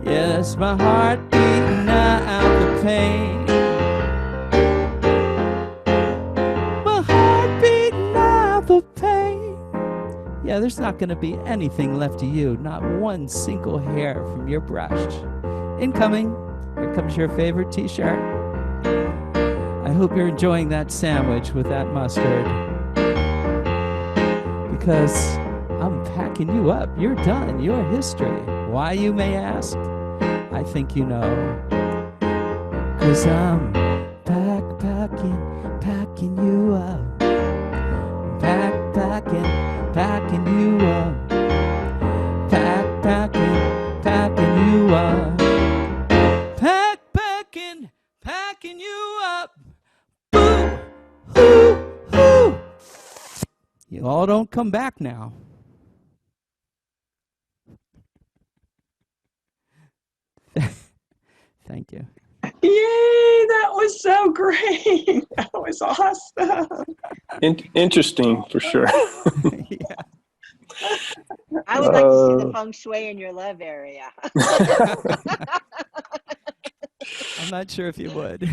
Yes, my heart beating out the pain. My heart beating out the pain. Yeah, there's not going to be anything left of you, not one single hair from your brush. Incoming. Here comes your favorite t-shirt. I hope you're enjoying that sandwich with that mustard. Because I'm packing you up. You're done. You're history. Why, you may ask? I think you know. 'Cause I'm packing you up. Packing you up. Packing you up. Packing you up. Boo, hoo, hoo. You all don't come back now. Thank you.
Yay, that was so great. That was awesome.
Interesting for sure.
Yeah.
I would like to see the feng shui in your love area.
I'm not sure if you would.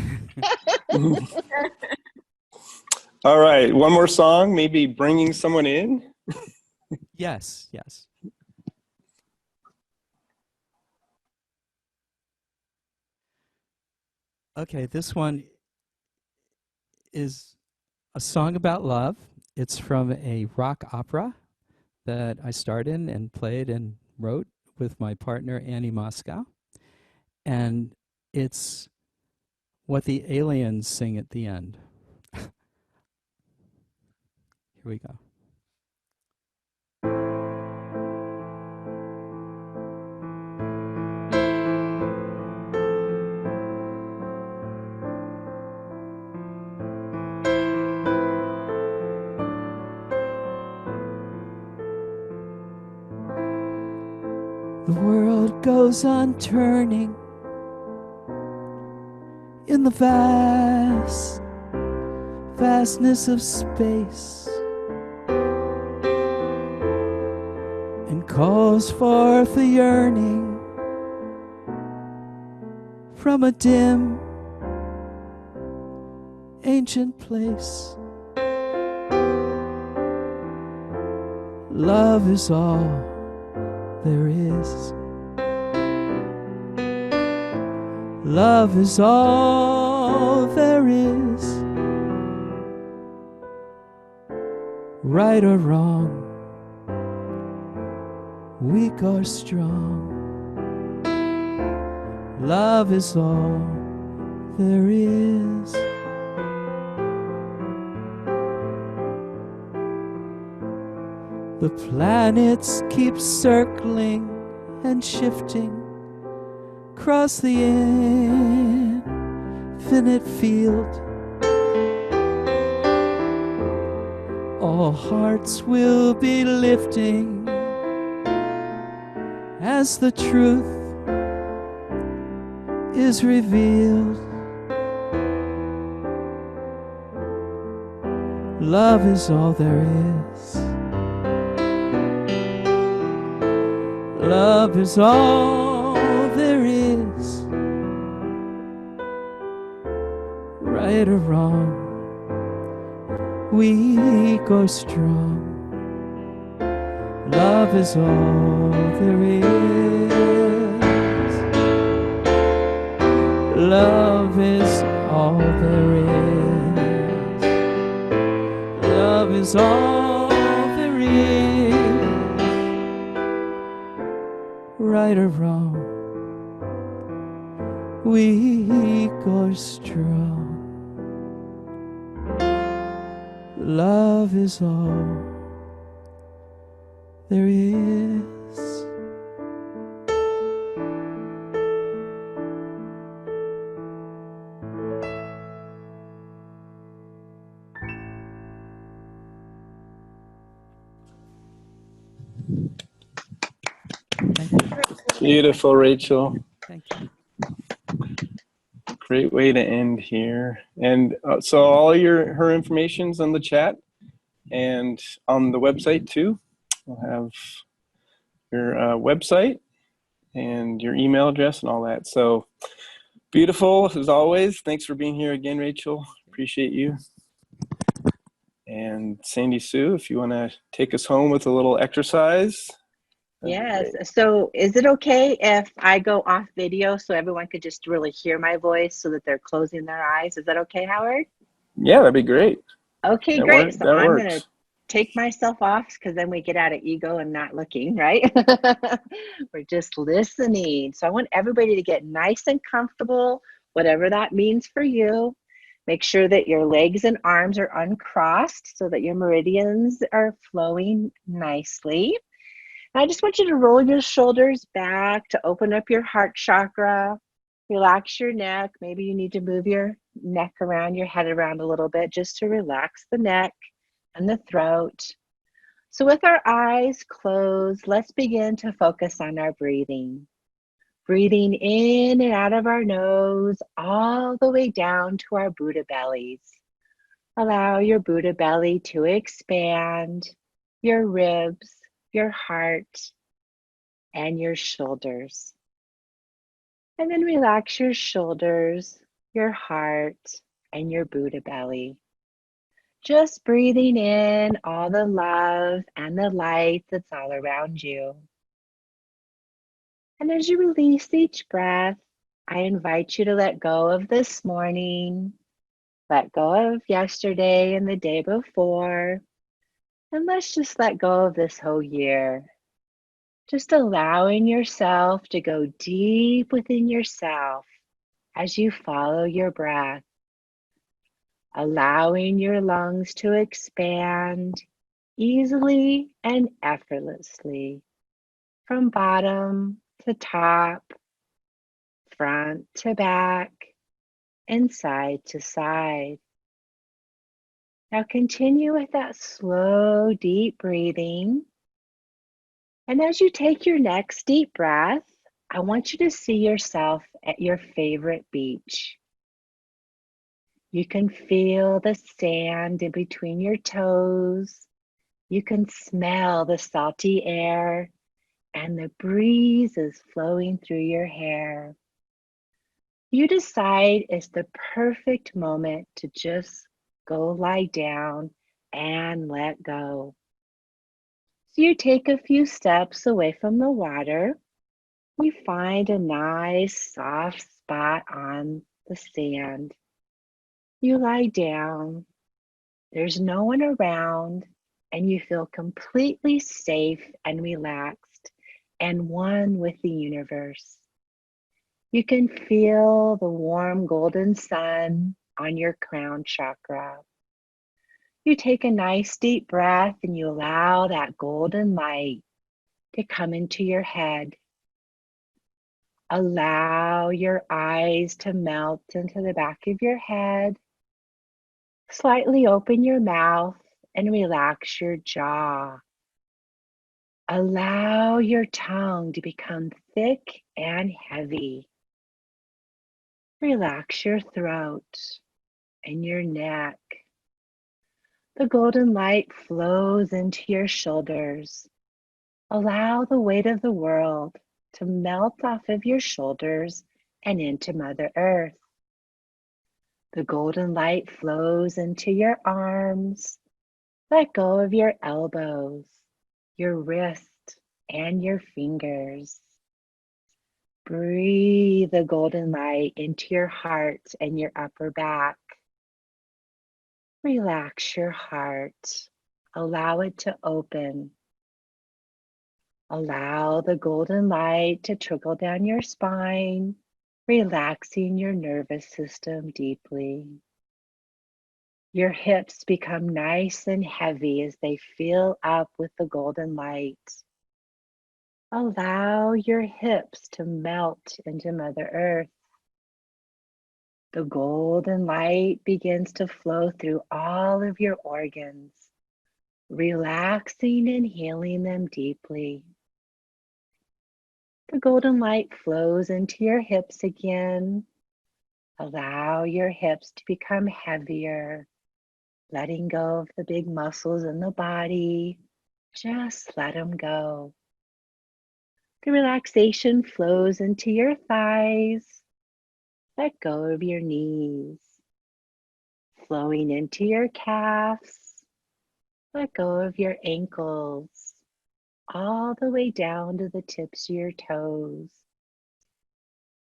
All right, one more song, maybe bringing someone in.
Yes. Okay, this one is a song about love. It's from a rock opera that I starred in and played and wrote with my partner Annie Moscow. And it's what the aliens sing at the end. Here we go. The world goes on turning in the vast vastness of space, and calls forth a yearning from a dim, ancient place. Love is all there is. Love is all there is. Right or wrong, weak or strong, love is all there is. The planets keep circling and shifting across the infinite field. All hearts will be lifting as the truth is revealed. Love is all there is. Love is all there is. Right or wrong, weak or strong, love is all there is. Love is all there is. Love is all there is. Right or wrong, weak or strong, love is all there is. Thank you.
Beautiful, Rachel.
Thank you.
Great way to end here. And so all her information's on the chat and on the website too. We'll have your website and your email address and all that. So beautiful as always. Thanks for being here again, Rachel. Appreciate you. And Sandy Sue, if you want to take us home with a little exercise.
Yes. So is it okay if I go off video so everyone could just really hear my voice so that they're closing their eyes? Is that okay, Howard?
Yeah, that'd be great.
Okay,
That
great.
works.
So
That
I'm
works.
going to take myself off because then we get out of ego and not looking, right? We're just listening. So I want everybody to get nice and comfortable, whatever that means for you. Make sure that your legs and arms are uncrossed so that your meridians are flowing nicely. And I just want you to roll your shoulders back to open up your heart chakra. Relax your neck. Maybe you need to move your neck around, your head around a little bit just to relax the neck and the throat. So with our eyes closed, let's begin to focus on our breathing. Breathing in and out of our nose, all the way down to our Buddha bellies. Allow your Buddha belly to expand, your ribs, your heart, and your shoulders. And then relax your shoulders, your heart, and your Buddha belly. Just breathing in all the love and the light that's all around you. And as you release each breath, I invite you to let go of this morning, let go of yesterday and the day before, and let's just let go of this whole year. Just allowing yourself to go deep within yourself as you follow your breath. Allowing your lungs to expand easily and effortlessly from bottom to top, front to back, and side to side. Now continue with that slow, deep breathing. And as you take your next deep breath, I want you to see yourself at your favorite beach. You can feel the sand in between your toes. You can smell the salty air, and the breeze is flowing through your hair. You decide it's the perfect moment to just go lie down and let go. So you take a few steps away from the water. You find a nice soft spot on the sand. You lie down. There's no one around, and you feel completely safe and relaxed and one with the universe. You can feel the warm golden sun on your crown chakra. You take a nice deep breath and you allow that golden light to come into your head. Allow your eyes to melt into the back of your head. Slightly open your mouth and relax your jaw. Allow your tongue to become thick and heavy. Relax your throat and your neck. The golden light flows into your shoulders. Allow the weight of the world to melt off of your shoulders and into Mother Earth. The golden light flows into your arms. Let go of your elbows, your wrist, and your fingers. Breathe the golden light into your heart and your upper back. Relax your heart. Allow it to open. Allow the golden light to trickle down your spine, relaxing your nervous system deeply. Your hips become nice and heavy as they fill up with the golden light. Allow your hips to melt into Mother Earth. The golden light begins to flow through all of your organs, relaxing and healing them deeply. The golden light flows into your hips again. Allow your hips to become heavier, letting go of the big muscles in the body. Just let them go. The relaxation flows into your thighs. Let go of your knees. Flowing into your calves. Let go of your ankles. All the way down to the tips of your toes.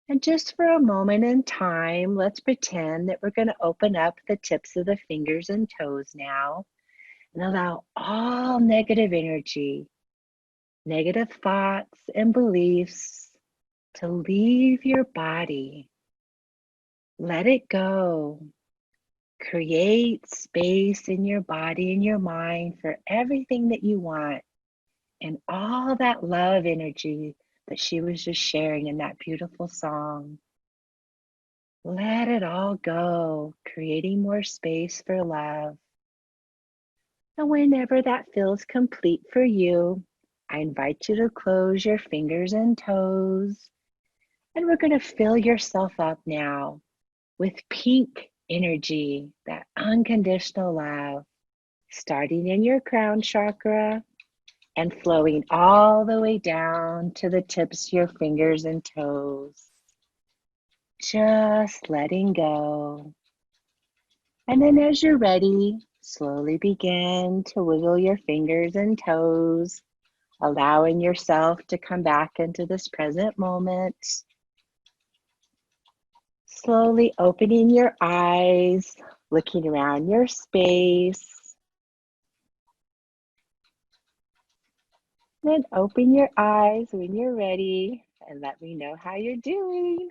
And just for a moment in time, let's pretend that we're going to open up the tips of the fingers and toes now and allow all negative energy, negative thoughts and beliefs to leave your body. Let it go. Create space in your body and your mind for everything that you want and all that love energy that she was just sharing in that beautiful song. Let it all go, creating more space for love. And whenever that feels complete for you, I invite you to close your fingers and toes. And we're going to fill yourself up now with pink energy, that unconditional love, starting in your crown chakra and flowing all the way down to the tips of your fingers and toes. Just letting go. And then as you're ready, slowly begin to wiggle your fingers and toes, allowing yourself to come back into this present moment. Slowly opening your eyes, looking around your space. Then open your eyes when you're ready and let me know how you're doing.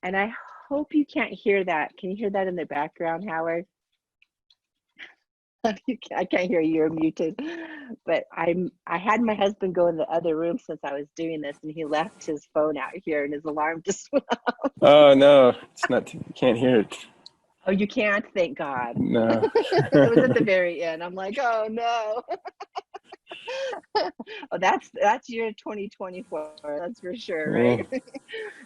And I hope you can't hear that. Can you hear that in the background, Howard? I can't hear you, you're muted. But I had my husband go in the other room since I was doing this, and he left his phone out here and his alarm just went off.
Oh no, it's not. You can't hear it.
Oh, you can't? Thank God.
No.
It was at the very end. I'm like, oh no. Oh, that's year 2024. That's for sure, right?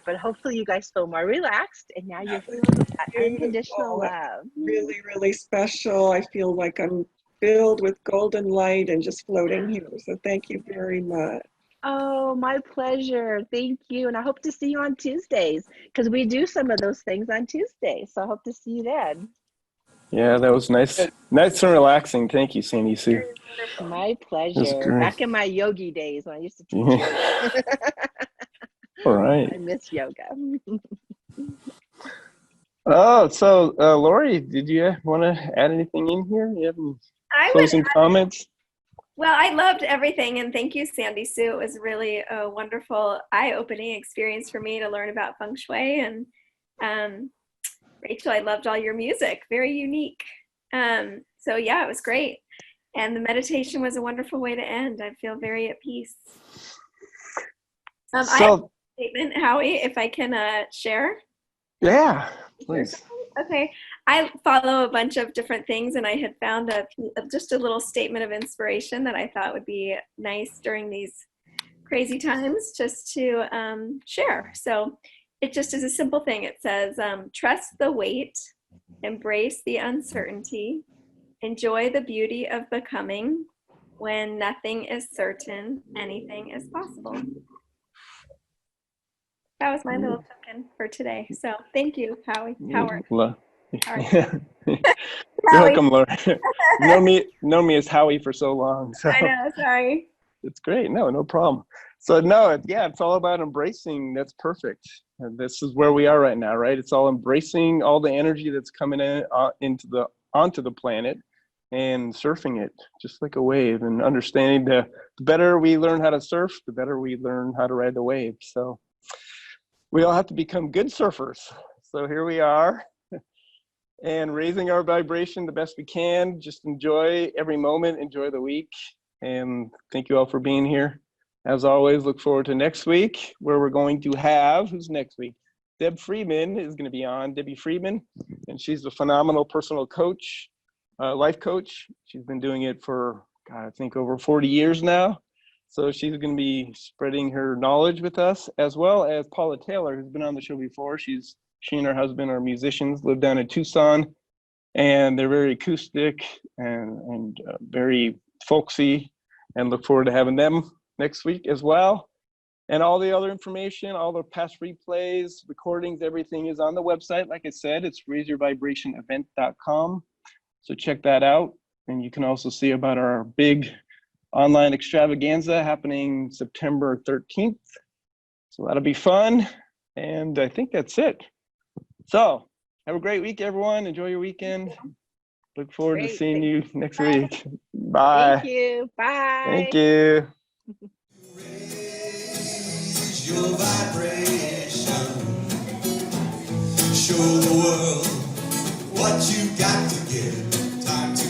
But hopefully you guys feel more relaxed and now you're filled with that unconditional
Beautiful.
love.
Really, really special. I feel like I'm filled with golden light and just floating here. So thank you very much.
Oh, my pleasure. Thank you. And I hope to see you on Tuesdays because we do some of those things on Tuesdays. So I hope to see you then.
Yeah, that was nice. Nice and relaxing. Thank you, Sandy Sue.
My
It was
pleasure.
great.
Back in my yogi days when I used to teach yoga.
All right.
I miss yoga.
Oh, so Laurie, did you want to add anything in here? You have any closing comments?
Well, I loved everything, and thank you, Sandy Sue. It was really a wonderful, eye-opening experience for me to learn about feng shui. And Rachel, I loved all your music, very unique. So yeah, it was great. And the meditation was a wonderful way to end. I feel very at peace. I have a statement, Howie, if I can share.
Yeah, please.
Okay. I follow a bunch of different things, and I had found just a little statement of inspiration that I thought would be nice during these crazy times just to share. So it just is a simple thing. It says, trust the wait, embrace the uncertainty, enjoy the beauty of becoming. When nothing is certain, anything is possible. That was my little token for today. So thank you, Howie. Howard.
You're welcome, Laurie. know me as Howie for so long. So
I know, sorry.
It's great. No problem. So it's all about embracing. That's perfect. And this is where we are right now, right? It's all embracing all the energy that's coming in onto the planet and surfing it just like a wave, and understanding the better we learn how to surf, the better we learn how to ride the wave. So we all have to become good surfers. So here we are, and raising our vibration the best we can. Just enjoy every moment, enjoy the week. And thank you all for being here. As always, look forward to next week, where we're going to have, who's next week? Deb Friedman is going to be on, Debbie Friedman, and she's a phenomenal personal coach, life coach. She's been doing it for, I think over 40 years now. So she's going to be spreading her knowledge with us, as well as Paula Taylor, who's been on the show before. She and her husband are musicians, live down in Tucson, and they're very acoustic and very folksy, and look forward to having them next week as well. And all the other information, all the past replays, recordings, everything is on the website. Like I said, it's raiseyourvibrationevent.com. So check that out. And you can also see about our big online extravaganza happening September 13th. So that'll be fun. And I think that's it. So have a great week, everyone. Enjoy your weekend. Look forward to seeing you next week. Bye.
Thank you. Bye.
Thank you.
Raise your vibration. Show the world what you got to give. Time to